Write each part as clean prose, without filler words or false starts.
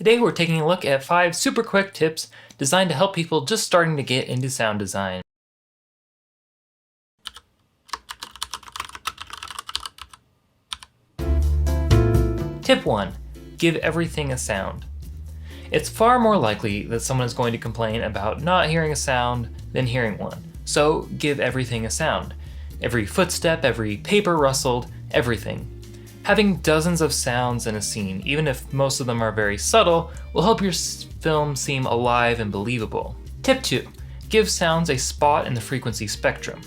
Today we're taking a look at 5 super quick tips designed to help people just starting to get into sound design. Tip 1. Give everything a sound. It's far more likely that someone is going to complain about not hearing a sound than hearing one, so give everything a sound. Every footstep, every paper rustled, everything. Having dozens of sounds in a scene, even if most of them are very subtle, will help your film seem alive and believable. Tip 2. Give sounds a spot in the frequency spectrum.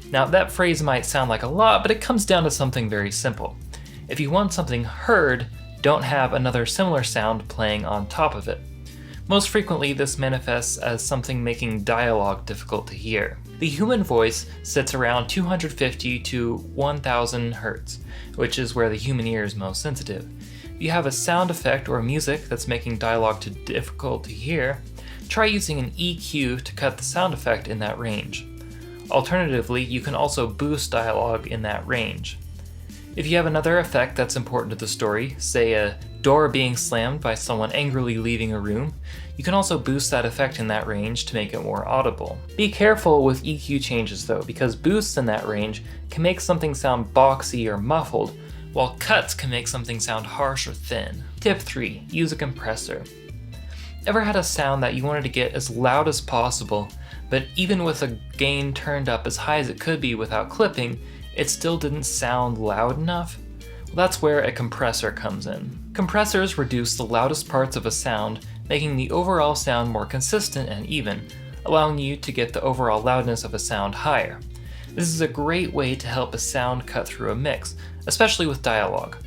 Now that phrase might sound like a lot, but it comes down to something very simple. If you want something heard, don't have another similar sound playing on top of it. Most frequently, this manifests as something making dialogue difficult to hear. The human voice sits around 250 to 1000 Hz, which is where the human ear is most sensitive. If you have a sound effect or music that's making dialogue difficult to hear, try using an EQ to cut the sound effect in that range. Alternatively, you can also boost dialogue in that range. If you have another effect that's important to the story, say a door being slammed by someone angrily leaving a room, you can also boost that effect in that range to make it more audible. Be careful with EQ changes though, because boosts in that range can make something sound boxy or muffled, while cuts can make something sound harsh or thin. Tip 3. Use a compressor. Ever had a sound that you wanted to get as loud as possible, but even with a gain turned up as high as it could be without clipping, it still didn't sound loud enough? Well, that's where a compressor comes in. Compressors reduce the loudest parts of a sound, making the overall sound more consistent and even, allowing you to get the overall loudness of a sound higher. This is a great way to help a sound cut through a mix, especially with dialogue.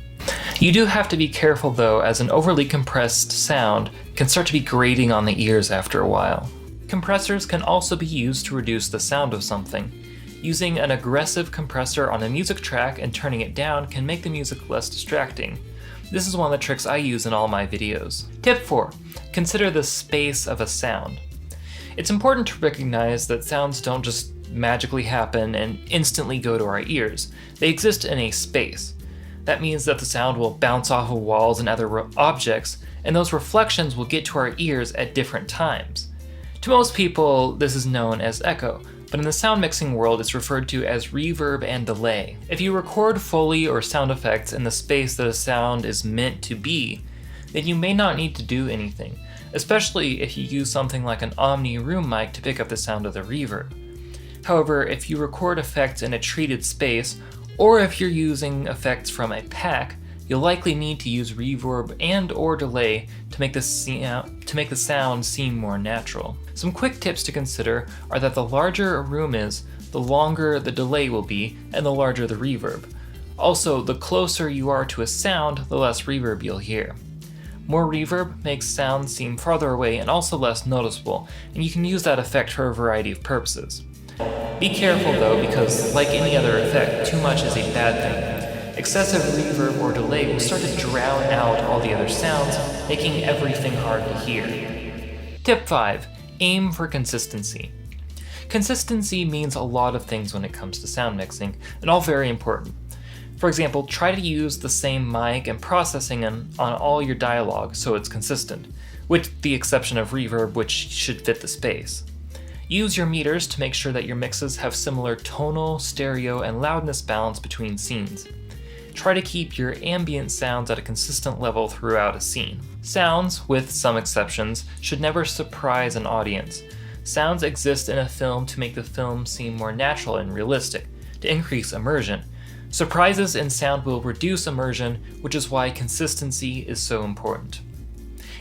You do have to be careful though, as an overly compressed sound can start to be grating on the ears after a while. Compressors can also be used to reduce the sound of something. Using an aggressive compressor on a music track and turning it down can make the music less distracting. This is one of the tricks I use in all my videos. Tip 4. Consider the space of a sound. It's important to recognize that sounds don't just magically happen and instantly go to our ears. They exist in a space. That means that the sound will bounce off of walls and other objects, and those reflections will get to our ears at different times. To most people, this is known as echo, but in the sound mixing world it's referred to as reverb and delay. If you record Foley or sound effects in the space that a sound is meant to be, then you may not need to do anything, especially if you use something like an Omni room mic to pick up the sound of the reverb. However, if you record effects in a treated space, or if you're using effects from a pack, you'll likely need to use reverb and or delay to make the sound seem more natural. Some quick tips to consider are that the larger a room is, the longer the delay will be, and the larger the reverb. Also, the closer you are to a sound, the less reverb you'll hear. More reverb makes sounds seem farther away and also less noticeable, and you can use that effect for a variety of purposes. Be careful though, because like any other effect, too much is a bad thing. Excessive reverb or delay will start to drown out all the other sounds, making everything hard to hear. Tip 5. Aim for consistency. Consistency means a lot of things when it comes to sound mixing, and all very important. For example, try to use the same mic and processing on all your dialogue so it's consistent, with the exception of reverb, which should fit the space. Use your meters to make sure that your mixes have similar tonal, stereo, and loudness balance between scenes. Try to keep your ambient sounds at a consistent level throughout a scene. Sounds, with some exceptions, should never surprise an audience. Sounds exist in a film to make the film seem more natural and realistic, to increase immersion. Surprises in sound will reduce immersion, which is why consistency is so important.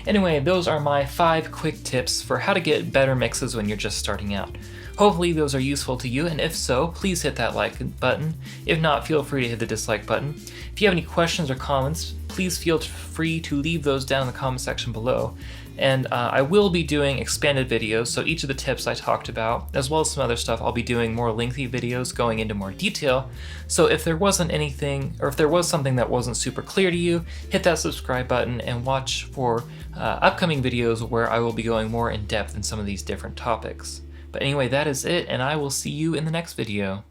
Anyway, those are my 5 quick tips for how to get better mixes when you're just starting out. Hopefully those are useful to you, and if so, please hit that like button. If not, feel free to hit the dislike button. If you have any questions or comments, please feel free to leave those down in the comment section below. And I will be doing expanded videos, so each of the tips I talked about, as well as some other stuff, I'll be doing more lengthy videos going into more detail. So if there wasn't anything, or if there was something that wasn't super clear to you, hit that subscribe button and watch for upcoming videos where I will be going more in depth in some of these different topics. But anyway, that is it, and I will see you in the next video.